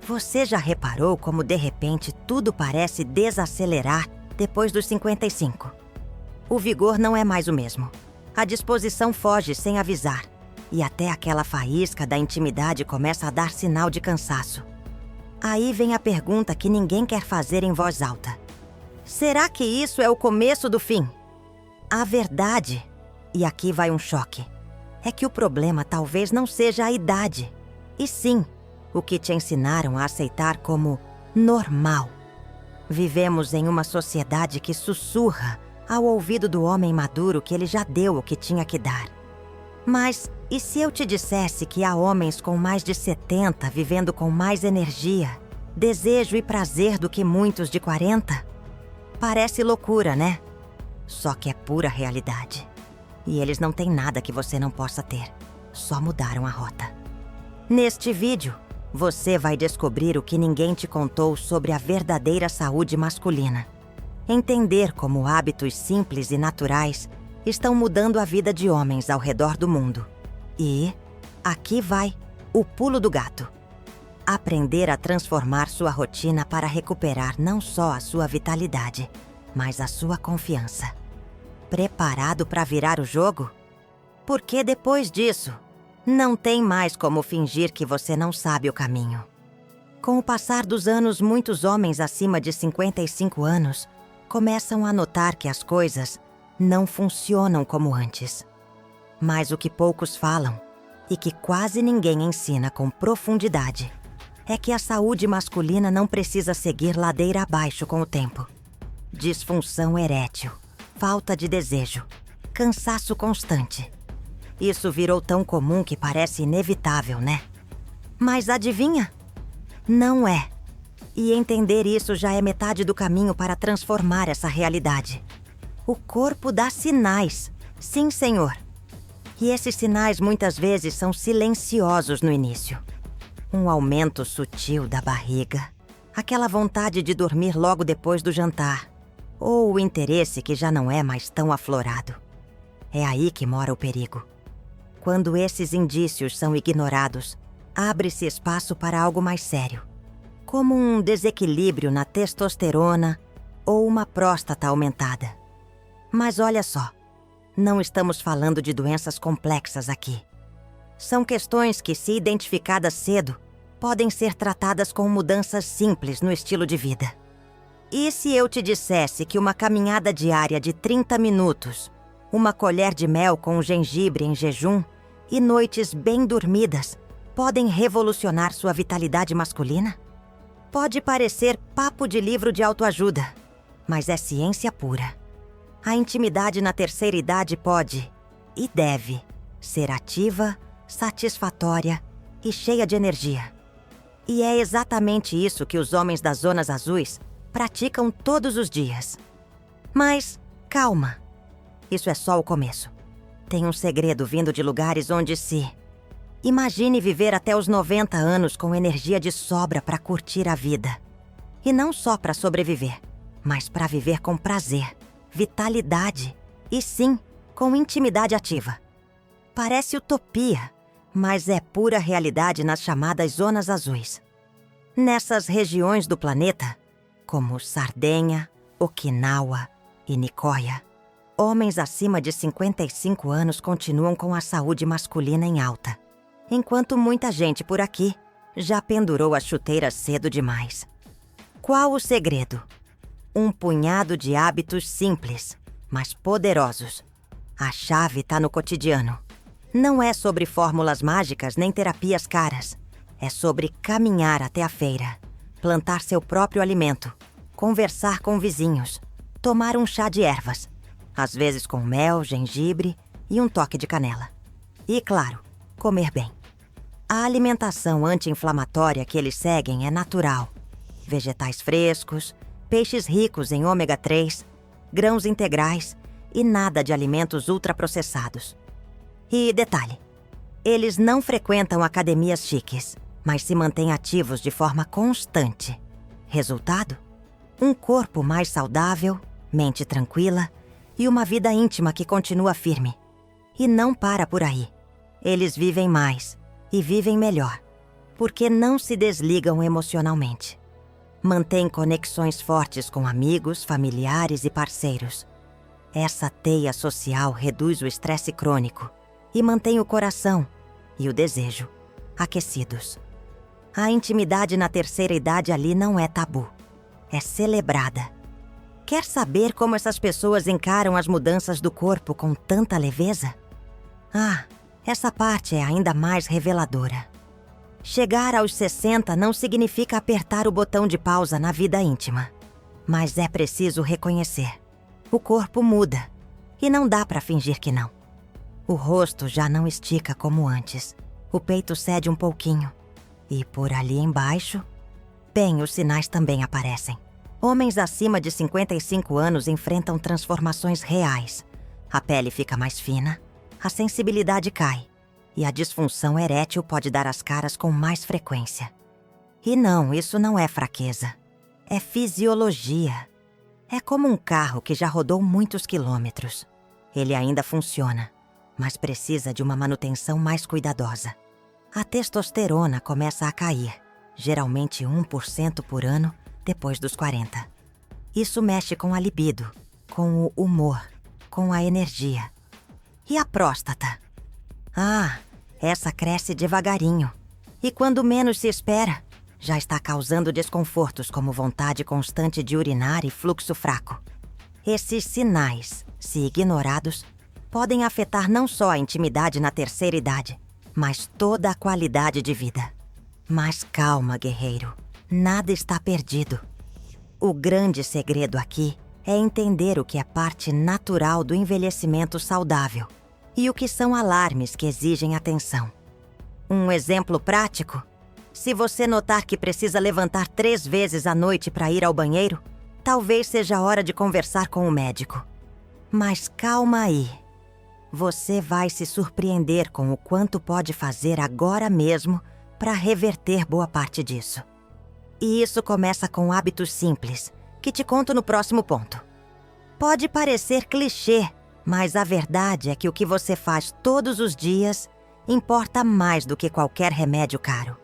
Você já reparou como de repente tudo parece desacelerar depois dos 55? O vigor não é mais o mesmo. A disposição foge sem avisar. E até aquela faísca da intimidade começa a dar sinal de cansaço. Aí vem a pergunta que ninguém quer fazer em voz alta. Será que isso é o começo do fim? A verdade, e aqui vai um choque, é que o problema talvez não seja a idade, e sim o que te ensinaram a aceitar como normal. Vivemos em uma sociedade que sussurra ao ouvido do homem maduro que ele já deu o que tinha que dar. Mas e se eu te dissesse que há homens com mais de 70 vivendo com mais energia, desejo e prazer do que muitos de 40? Parece loucura, né? Só que é pura realidade. E eles não têm nada que você não possa ter. Só mudaram a rota. Neste vídeo, você vai descobrir o que ninguém te contou sobre a verdadeira saúde masculina. Entender como hábitos simples e naturais estão mudando a vida de homens ao redor do mundo. E aqui vai o pulo do gato. Aprender a transformar sua rotina para recuperar não só a sua vitalidade, mas a sua confiança. Preparado para virar o jogo? Porque depois disso, não tem mais como fingir que você não sabe o caminho. Com o passar dos anos, muitos homens acima de 55 anos começam a notar que as coisas não funcionam como antes. Mas o que poucos falam, e que quase ninguém ensina com profundidade, é que a saúde masculina não precisa seguir ladeira abaixo com o tempo. Disfunção erétil, falta de desejo, cansaço constante. Isso virou tão comum que parece inevitável, né? Mas adivinha? Não é. E entender isso já é metade do caminho para transformar essa realidade. O corpo dá sinais. Sim, senhor. E esses sinais muitas vezes são silenciosos no início. Um aumento sutil da barriga, aquela vontade de dormir logo depois do jantar, ou o interesse que já não é mais tão aflorado. É aí que mora o perigo. Quando esses indícios são ignorados, abre-se espaço para algo mais sério, como um desequilíbrio na testosterona ou uma próstata aumentada. Mas olha só, não estamos falando de doenças complexas aqui. São questões que, se identificadas cedo, podem ser tratadas com mudanças simples no estilo de vida. E se eu te dissesse que uma caminhada diária de 30 minutos, uma colher de mel com gengibre em jejum e noites bem dormidas podem revolucionar sua vitalidade masculina? Pode parecer papo de livro de autoajuda, mas é ciência pura. A intimidade na terceira idade pode, e deve, ser ativa, satisfatória e cheia de energia. E é exatamente isso que os homens das zonas azuis praticam todos os dias. Mas, calma. Isso é só o começo. Tem um segredo vindo de lugares onde se... Imagine viver até os 90 anos com energia de sobra para curtir a vida. E não só para sobreviver, mas para viver com prazer, vitalidade e, sim, com intimidade ativa. Parece utopia, mas é pura realidade nas chamadas zonas azuis. Nessas regiões do planeta, como Sardenha, Okinawa e Nicoya, homens acima de 55 anos continuam com a saúde masculina em alta, enquanto muita gente por aqui já pendurou as chuteiras cedo demais. Qual o segredo? Um punhado de hábitos simples, mas poderosos. A chave está no cotidiano. Não é sobre fórmulas mágicas nem terapias caras. É sobre caminhar até a feira, plantar seu próprio alimento, conversar com vizinhos, tomar um chá de ervas, às vezes com mel, gengibre e um toque de canela. E, claro, comer bem. A alimentação anti-inflamatória que eles seguem é natural. Vegetais frescos, peixes ricos em ômega 3, grãos integrais e nada de alimentos ultraprocessados. E detalhe, eles não frequentam academias chiques, mas se mantêm ativos de forma constante. Resultado? Um corpo mais saudável, mente tranquila e uma vida íntima que continua firme. E não para por aí. Eles vivem mais e vivem melhor. porque não se desligam emocionalmente. Mantêm conexões fortes com amigos, familiares e parceiros. Essa teia social reduz o estresse crônico e mantém o coração e o desejo aquecidos. A intimidade na terceira idade ali não é tabu, é celebrada. Quer saber como essas pessoas encaram as mudanças do corpo com tanta leveza? Essa parte é ainda mais reveladora. Chegar aos 60 não significa apertar o botão de pausa na vida íntima, mas é preciso reconhecer. O corpo muda e não dá para fingir que não. O rosto já não estica como antes, o peito cede um pouquinho. E por ali embaixo, os sinais também aparecem. Homens acima de 55 anos enfrentam transformações reais. A pele fica mais fina, a sensibilidade cai e a disfunção erétil pode dar as caras com mais frequência. E não, isso não é fraqueza. É fisiologia. É como um carro que já rodou muitos quilômetros. Ele ainda funciona, mas precisa de uma manutenção mais cuidadosa. A testosterona começa a cair, geralmente 1% por ano depois dos 40. Isso mexe com a libido, com o humor, com a energia. E a próstata? Essa cresce devagarinho. E quando menos se espera, já está causando desconfortos como vontade constante de urinar e fluxo fraco. Esses sinais, se ignorados, podem afetar não só a intimidade na terceira idade, mas toda a qualidade de vida. Mas calma, guerreiro. Nada está perdido. O grande segredo aqui é entender o que é parte natural do envelhecimento saudável e o que são alarmes que exigem atenção. Um exemplo prático? Se você notar que precisa levantar 3 vezes à noite para ir ao banheiro, talvez seja hora de conversar com o médico. Mas calma aí. Você vai se surpreender com o quanto pode fazer agora mesmo para reverter boa parte disso. E isso começa com hábitos simples, que te conto no próximo ponto. Pode parecer clichê, mas a verdade é que o que você faz todos os dias importa mais do que qualquer remédio caro.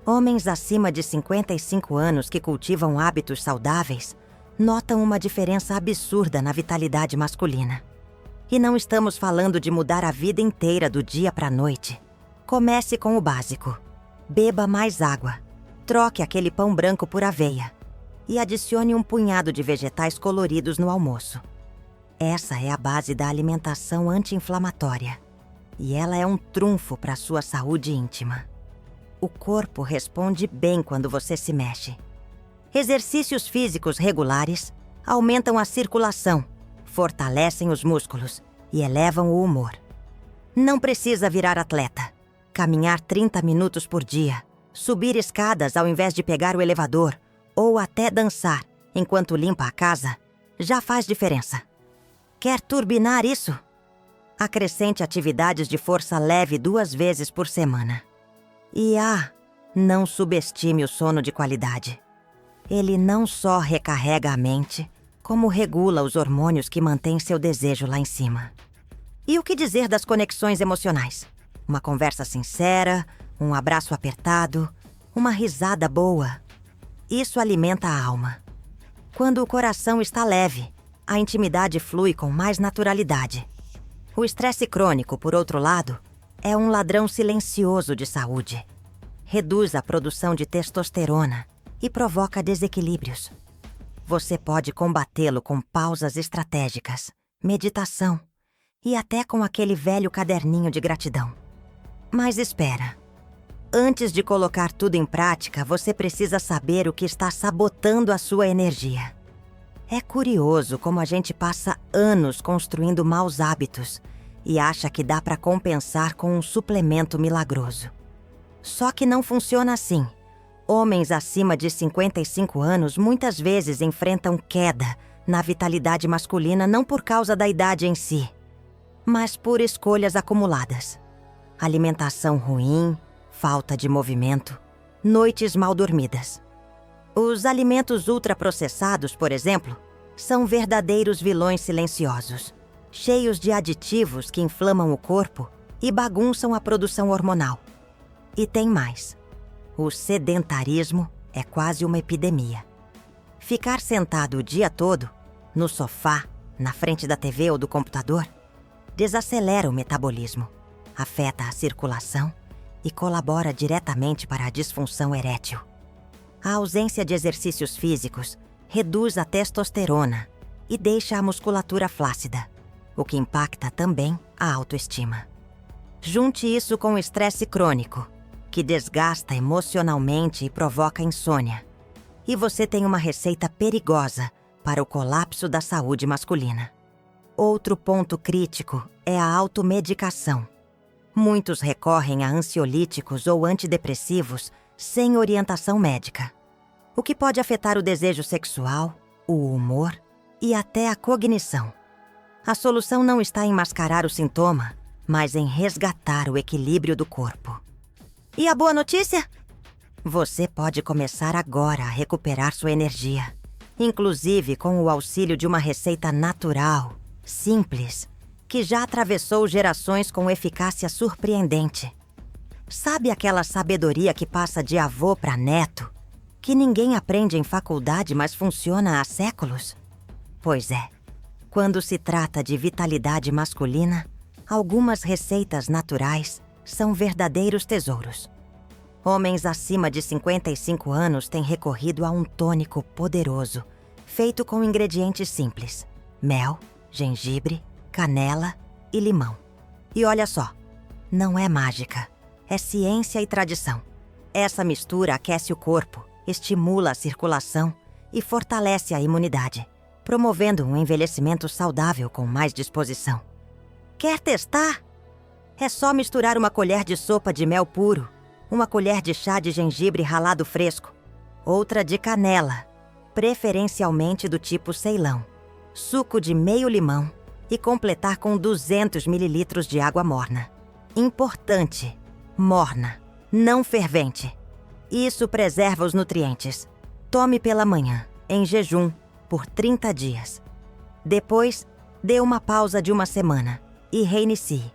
Homens acima de 55 anos que cultivam hábitos saudáveis notam uma diferença absurda na vitalidade masculina. E não estamos falando de mudar a vida inteira do dia para a noite. Comece com o básico. Beba mais água. Troque aquele pão branco por aveia. E adicione um punhado de vegetais coloridos no almoço. Essa é a base da alimentação anti-inflamatória. E ela é um trunfo para a sua saúde íntima. O corpo responde bem quando você se mexe. Exercícios físicos regulares aumentam a circulação, fortalecem os músculos e elevam o humor. Não precisa virar atleta. Caminhar 30 minutos por dia, subir escadas ao invés de pegar o elevador ou até dançar enquanto limpa a casa já faz diferença. Quer turbinar isso? Acrescente atividades de força leve 2 vezes por semana. E não subestime o sono de qualidade. Ele não só recarrega a mente, como regula os hormônios que mantêm seu desejo lá em cima. E o que dizer das conexões emocionais? Uma conversa sincera, um abraço apertado, uma risada boa. Isso alimenta a alma. Quando o coração está leve, a intimidade flui com mais naturalidade. O estresse crônico, por outro lado, é um ladrão silencioso de saúde. Reduz a produção de testosterona e provoca desequilíbrios. Você pode combatê-lo com pausas estratégicas, meditação e até com aquele velho caderninho de gratidão. Mas espera. Antes de colocar tudo em prática, você precisa saber o que está sabotando a sua energia. É curioso como a gente passa anos construindo maus hábitos e acha que dá para compensar com um suplemento milagroso. Só que não funciona assim. Homens acima de 55 anos muitas vezes enfrentam queda na vitalidade masculina não por causa da idade em si, mas por escolhas acumuladas. Alimentação ruim, falta de movimento, noites mal dormidas. Os alimentos ultraprocessados, por exemplo, são verdadeiros vilões silenciosos, cheios de aditivos que inflamam o corpo e bagunçam a produção hormonal. E tem mais. O sedentarismo é quase uma epidemia. Ficar sentado o dia todo, no sofá, na frente da TV ou do computador, desacelera o metabolismo, afeta a circulação e colabora diretamente para a disfunção erétil. A ausência de exercícios físicos reduz a testosterona e deixa a musculatura flácida, o que impacta também a autoestima. Junte isso com o estresse crônico, que desgasta emocionalmente e provoca insônia. E você tem uma receita perigosa para o colapso da saúde masculina. Outro ponto crítico é a automedicação. Muitos recorrem a ansiolíticos ou antidepressivos sem orientação médica, o que pode afetar o desejo sexual, o humor e até a cognição. A solução não está em mascarar o sintoma, mas em resgatar o equilíbrio do corpo. E a boa notícia? Você pode começar agora a recuperar sua energia, inclusive com o auxílio de uma receita natural, simples, que já atravessou gerações com eficácia surpreendente. Sabe aquela sabedoria que passa de avô para neto, que ninguém aprende em faculdade, mas funciona há séculos? Pois é, quando se trata de vitalidade masculina, algumas receitas naturais são verdadeiros tesouros. Homens acima de 55 anos têm recorrido a um tônico poderoso, feito com ingredientes simples: mel, gengibre, canela e limão. E olha só, não é mágica, é ciência e tradição. Essa mistura aquece o corpo, estimula a circulação e fortalece a imunidade, promovendo um envelhecimento saudável com mais disposição. Quer testar? É só misturar uma colher de sopa de mel puro, uma colher de chá de gengibre ralado fresco, outra de canela, preferencialmente do tipo Ceilão, suco de meio limão e completar com 200 ml de água morna. Importante, morna, não fervente. Isso preserva os nutrientes. Tome pela manhã, em jejum, por 30 dias. Depois, dê uma pausa de uma semana e reinicie.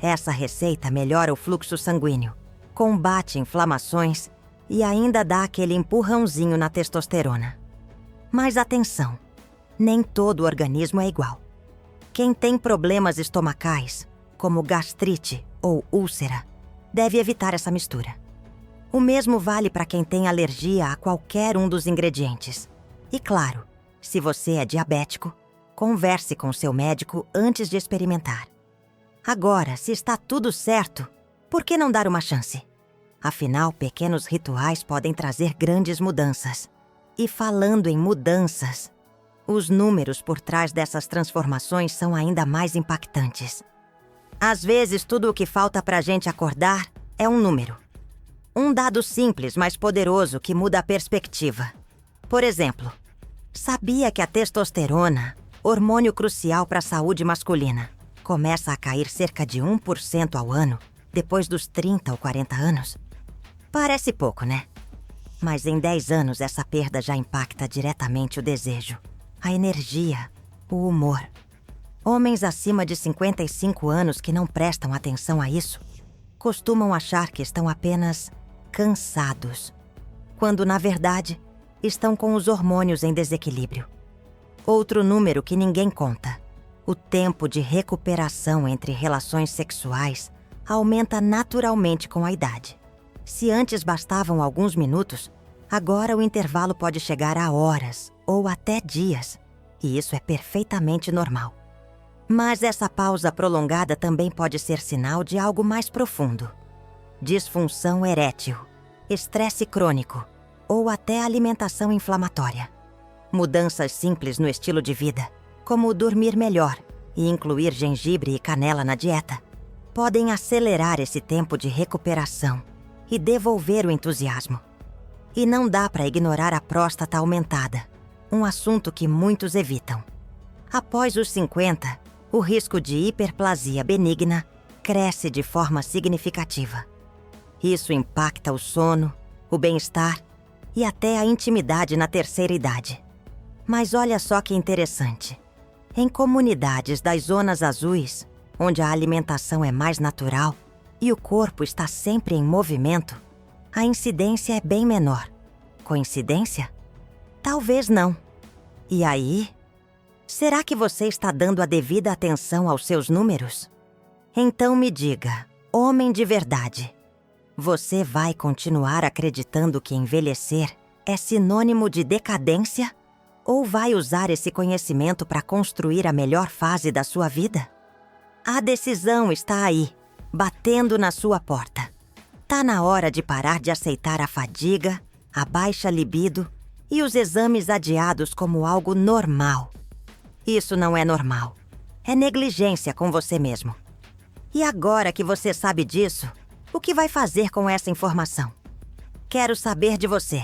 Essa receita melhora o fluxo sanguíneo, combate inflamações e ainda dá aquele empurrãozinho na testosterona. Mas atenção, nem todo organismo é igual. Quem tem problemas estomacais, como gastrite ou úlcera, deve evitar essa mistura. O mesmo vale para quem tem alergia a qualquer um dos ingredientes. E claro, se você é diabético, converse com seu médico antes de experimentar. Agora, se está tudo certo, por que não dar uma chance? Afinal, pequenos rituais podem trazer grandes mudanças. E falando em mudanças, os números por trás dessas transformações são ainda mais impactantes. Às vezes, tudo o que falta para a gente acordar é um número. Um dado simples, mas poderoso, que muda a perspectiva. Por exemplo, sabia que a testosterona, hormônio crucial para a saúde masculina, começa a cair cerca de 1% ao ano, depois dos 30 ou 40 anos? Parece pouco, né? Mas em 10 anos essa perda já impacta diretamente o desejo, a energia, o humor. Homens acima de 55 anos que não prestam atenção a isso costumam achar que estão apenas cansados, quando na verdade estão com os hormônios em desequilíbrio. Outro número que ninguém conta: o tempo de recuperação entre relações sexuais aumenta naturalmente com a idade. Se antes bastavam alguns minutos, agora o intervalo pode chegar a horas ou até dias, e isso é perfeitamente normal. Mas essa pausa prolongada também pode ser sinal de algo mais profundo: disfunção erétil, estresse crônico ou até alimentação inflamatória. Mudanças simples no estilo de vida, como dormir melhor e incluir gengibre e canela na dieta, podem acelerar esse tempo de recuperação e devolver o entusiasmo. E não dá para ignorar a próstata aumentada, um assunto que muitos evitam. Após os 50, o risco de hiperplasia benigna cresce de forma significativa. Isso impacta o sono, o bem-estar e até a intimidade na terceira idade. Mas olha só que interessante. Em comunidades das zonas azuis, onde a alimentação é mais natural e o corpo está sempre em movimento, a incidência é bem menor. Coincidência? Talvez não. E aí? Será que você está dando a devida atenção aos seus números? Então me diga, homem de verdade, você vai continuar acreditando que envelhecer é sinônimo de decadência? Ou vai usar esse conhecimento para construir a melhor fase da sua vida? A decisão está aí, batendo na sua porta. Tá na hora de parar de aceitar a fadiga, a baixa libido e os exames adiados como algo normal. Isso não é normal. É negligência com você mesmo. E agora que você sabe disso, o que vai fazer com essa informação? Quero saber de você.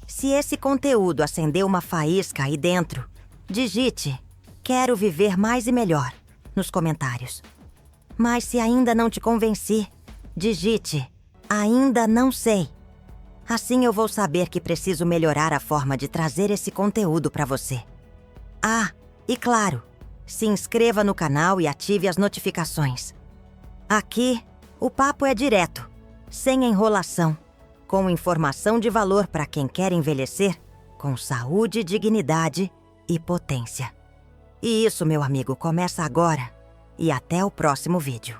Se esse conteúdo acendeu uma faísca aí dentro, digite "Quero viver mais e melhor" nos comentários. Mas se ainda não te convenci, digite "Ainda não sei". Assim eu vou saber que preciso melhorar a forma de trazer esse conteúdo para você. Ah, e claro, se inscreva no canal e ative as notificações. Aqui, o papo é direto, sem enrolação, com informação de valor para quem quer envelhecer com saúde, dignidade e potência. E isso, meu amigo, começa agora. E até o próximo vídeo.